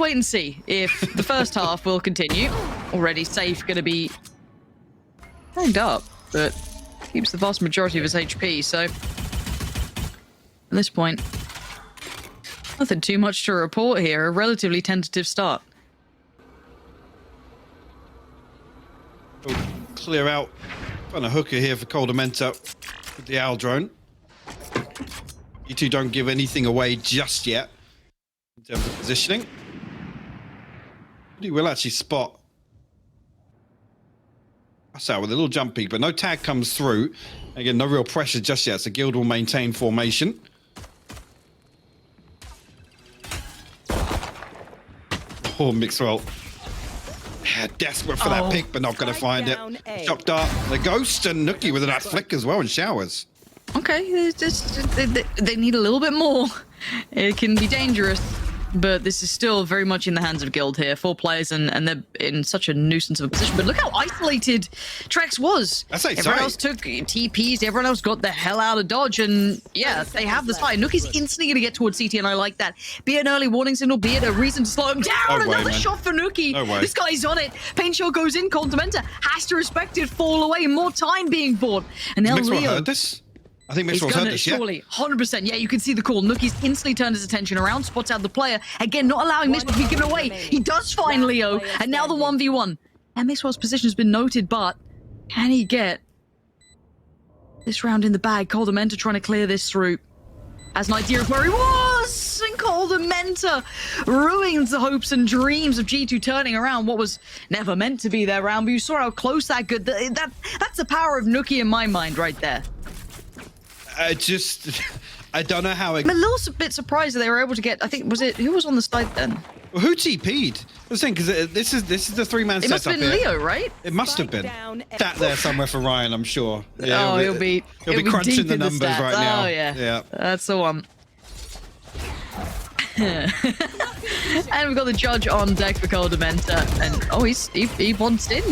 wait and see if the first half will continue. Already Safe going to be tagged up, but keeps the vast majority of his HP, so at this point, nothing too much to report here. A relatively tentative start. We'll clear out on a hooker here for Coldamenta with the owl drone. You two don't give anything away just yet in terms of positioning. He will actually spot us out with a little jump peek, but no tag comes through. Again, no real pressure just yet, so Guild will maintain formation. Poor Mixwell. Yeah, desperate for that pick, but not going to find it. Shock dart, the ghost, and Nookie with a nice flick as well, and showers. Okay, they need a little bit more. It can be dangerous, but this is still very much in the hands of Guild here. 4 players, and they're in such a nuisance of a position. But look how isolated Trex was. Everyone else took TPs. Everyone else got the hell out of dodge. And yeah, they have the side. Nookie's instantly going to get towards CT, and I like that. Be it an early warning signal, be it a reason to slow him down. Another shot for Nookie. This guy's on it. Pain shot goes in. Coldamenta has to respect it, fall away. More time being bought. And now Leo heard this? I think Mixwell's heard this, surely, 100%. Yeah, you can see the call. Nookie's instantly turned his attention around, spots out the player. Again, not allowing Mixwell to be given away. He does find Leo, and now the 1v1. And Mixwell's position has been noted, but can he get this round in the bag? Coldamenta trying to clear this through. Has an idea of where he was, and Coldamenta ruins the hopes and dreams of G2 turning around what was never meant to be their round. But you saw how close that good. That's the power of Nookie in my mind right there. I don't know how it... I'm a little bit surprised that they were able to get, I think, was it, who was on the side then? Well, who TP'd? I was saying, because this is the 3-man setup. It must have been Leo, right? It must have been. Sat there somewhere for Ryan, I'm sure. Yeah, he'll be crunching the numbers right now. Oh, yeah. That's the one. And we've got the judge on deck for Coldamenta. And, he wants in.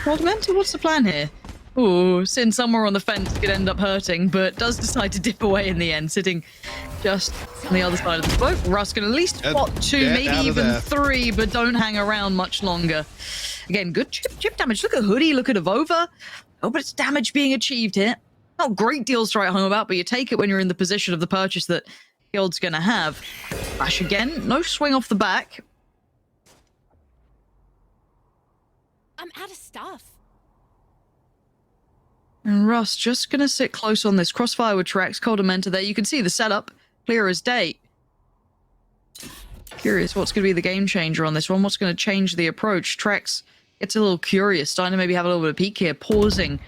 Coldamenta, what's the plan here? Ooh, sitting somewhere on the fence could end up hurting, but does decide to dip away in the end, sitting just on the other side of the smoke. Russ can at least spot 2, maybe even 3, but don't hang around much longer. Again, good chip damage. Look at Hoodie, look at Avova. Oh, but it's damage being achieved here. Not great deals to write home about, but you take it when you're in the position of the purchase that Guild's going to have. Flash again, no swing off the back. I'm out of stuff. And Russ just going to sit close on this. Crossfire with Trex, Coldamenta there. You can see the setup, clear as day. Curious what's going to be the game changer on this one. What's going to change the approach? Trex gets a little curious, starting to maybe have a little bit of peek here, pausing.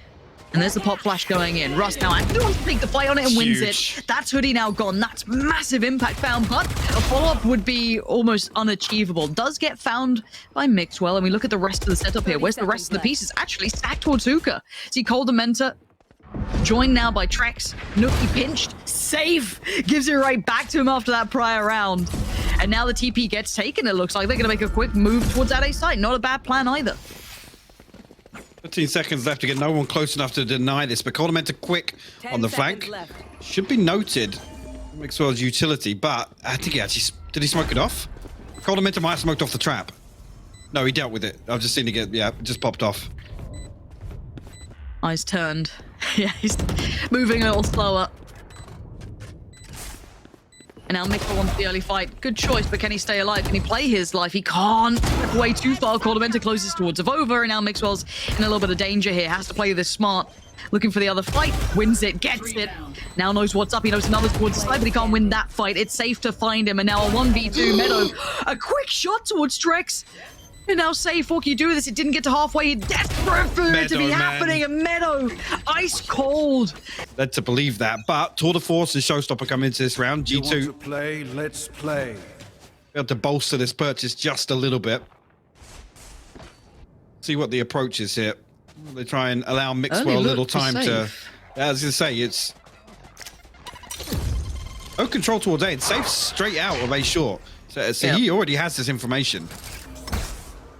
And there's the pop flash going in. Russ now actually wants to take the fight on it and wins it. That's Hoodie now gone. That's massive impact found, but a follow-up would be almost unachievable. Does get found by Mixwell, and we look at the rest of the setup here. Where's the rest of the pieces? Actually stacked towards Hookah. See Coldamenta joined now by Trex. Nookie pinched. Safe. Gives it right back to him after that prior round. And now the TP gets taken, it looks like. They're going to make a quick move towards that A site. Not a bad plan either. 15 seconds left to get no one close enough to deny this, but Coldamenta quick on the flank. Should be noted Mixwell's utility, but I think he actually... Did he smoke it off? Coldamenta might have smoked off the trap. No, he dealt with it. I've just seen it get... Yeah, it just popped off. Eyes turned. Yeah, he's moving a little slower. And now Mixwell wants the early fight. Good choice, but can he stay alive? Can he play his life? He can't. Way too far. Coldamenta closes towards Avova, and now Mixwell's in a little bit of danger here. Has to play this smart. Looking for the other fight. Wins it. Gets it. Now knows what's up. He knows another's towards the side, but he can't win that fight. It's safe to find him. And now a 1v2 Meadow. A quick shot towards Trex. And now Safe, what can you do with this? It didn't get to halfway. Desperate for it to be happening. And Meadow, ice cold. Led to believe that, but Tour de Force and Showstopper come into this round. G2 want to play, let's play. Able to bolster this purchase just a little bit. See what the approach is here. They try and allow Mixwell a little time to... Yeah, I was going to say, it's... No control towards A. It's Safe straight out of A short. So he already has this information.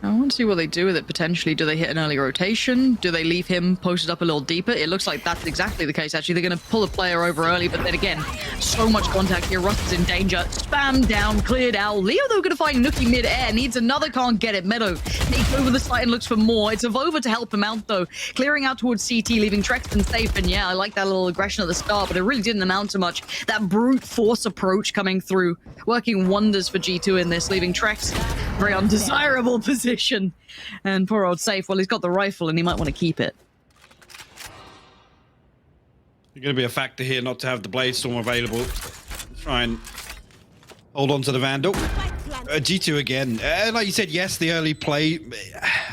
I want to see what they do with it potentially. Do they hit an early rotation? Do they leave him posted up a little deeper? It looks like that's exactly the case, actually. They're going to pull a player over early, but then again, so much contact here. Rust is in danger. Spam down, cleared out. Leo, though, going to find Nookie mid-air. Needs another, can't get it. Meadow takes over the site and looks for more. It's Avova to help him out, though. Clearing out towards CT, leaving Trexton safe. And yeah, I like that little aggression at the start, but it really didn't amount to much. That brute force approach coming through, working wonders for G2 in this, leaving Trex very undesirable position. And poor old Safe, well, he's got the rifle and he might want to keep it. It's going to be a factor here not to have the Blade Storm available. Try and hold on to the Vandal. G2 again. Like you said, yes, the early play.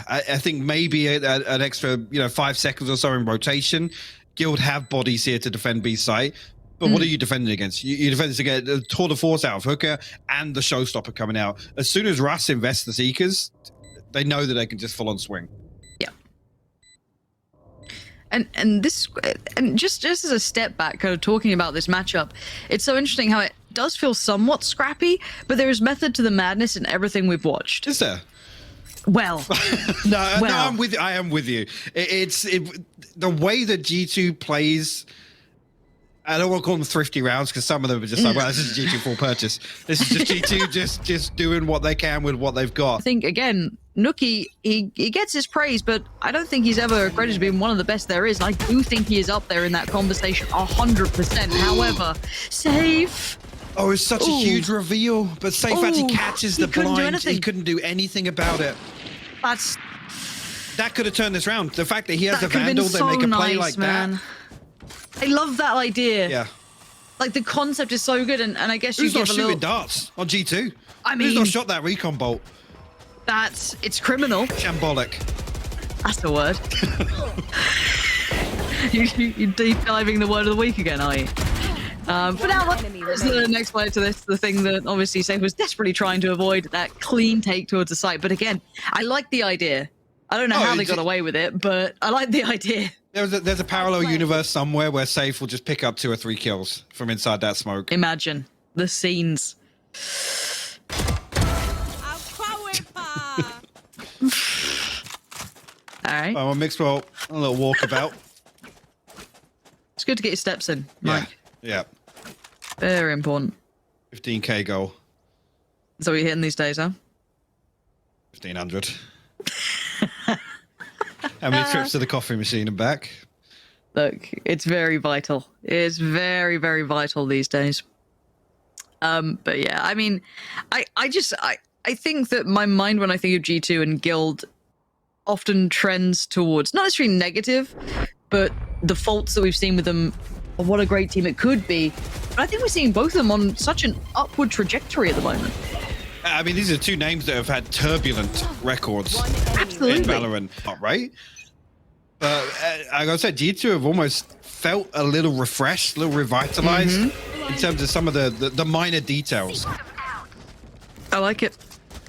I think maybe an extra 5 seconds or so in rotation. Guild have bodies here to defend B site. But what are you defending against? You defend against the tour de force out of Hooker and the showstopper coming out. As soon as Russ invests the Seekers, they know that they can just full on swing. Yeah. And just as a step back, kind of talking about this matchup, it's so interesting how it does feel somewhat scrappy, but there is method to the madness in everything we've watched. Is there? Well, no, I am with you. It's the way that G2 plays. I don't want to call them thrifty rounds because some of them are just like, well, this is G2 full purchase. This is just G2 just doing what they can with what they've got. I think, again, Nookie, he gets his praise, but I don't think he's ever credited as being one of the best there is. And I do think he is up there in that conversation 100%. However, Safe. Oh, it's such a huge reveal, but Safe actually catches the blind. He couldn't do anything about it. That could have turned this round. The fact that he has a Vandal, they make a play like that. I love that idea. Yeah. Like, the concept is so good, and I guess Who's you not give a little... shooting darts on G2? I mean... Who's not shot that recon bolt? It's criminal. Shambolic. That's the word. You're deep diving the word of the week again, are you? But now, let's the next player to this, the thing that obviously Safe was desperately trying to avoid, that clean take towards the site. But again, I like the idea. I don't know how they got away with it, but I like the idea. There's a parallel universe somewhere where Safe will just pick up 2 or 3 kills from inside that smoke. Imagine the scenes. All right. Oh, Mixwell, a little walkabout. It's good to get your steps in, Mike. Yeah. Very important. 15k goal. So you're hitting these days, huh? 1500. How many trips to the coffee machine and back? Look, it's very vital. It's very, very vital these days. But yeah, I mean, I think that my mind when I think of G2 and Guild often trends towards not necessarily negative, but the faults that we've seen with them of what a great team it could be. But I think we're seeing both of them on such an upward trajectory at the moment. I mean, these are 2 names that have had turbulent records in Valorant, right? But like I said, G2 have almost felt a little refreshed, a little revitalized in terms of some of the minor details. I like it.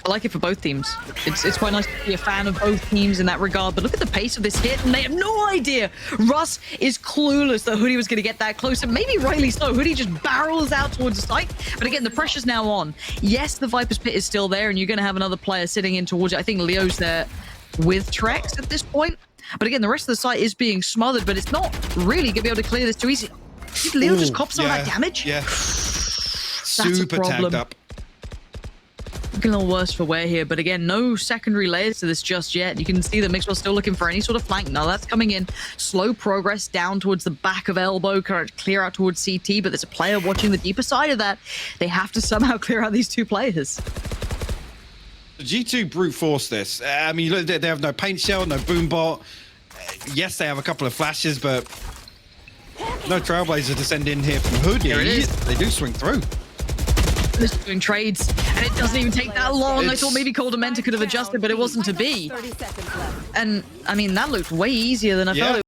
I like it for both teams. It's quite nice to be a fan of both teams in that regard. But look at the pace of this hit, and they have no idea. Russ is clueless that Hoodie was going to get that close, and maybe rightly so. Hoodie just barrels out towards the site. But again, the pressure's now on. Yes, the Viper's Pit is still there, and you're going to have another player sitting in towards it. I think Leo's there with Trex at this point. But again, the rest of the site is being smothered, but it's not really going to be able to clear this too easy. Did Leo just cop some of that damage? Yeah. Super tagged up. Looking a little worse for wear here, but again, no secondary layers to this just yet. You can see that Mixwell's still looking for any sort of flank. No, that's coming in. Slow progress down towards the back of elbow, clear out towards CT, but there's a player watching the deeper side of that. They have to somehow clear out these 2 players. G2 brute force this. I mean, look, they have no paint shell, no boom bot. Yes, they have a couple of flashes, but no Trailblazer to send in here from Hood. Here it is. They do swing through. Just doing trades, and it doesn't even take that long. I thought maybe Coldamenta could have adjusted, but it wasn't to be. And I mean, that looked way easier than I thought it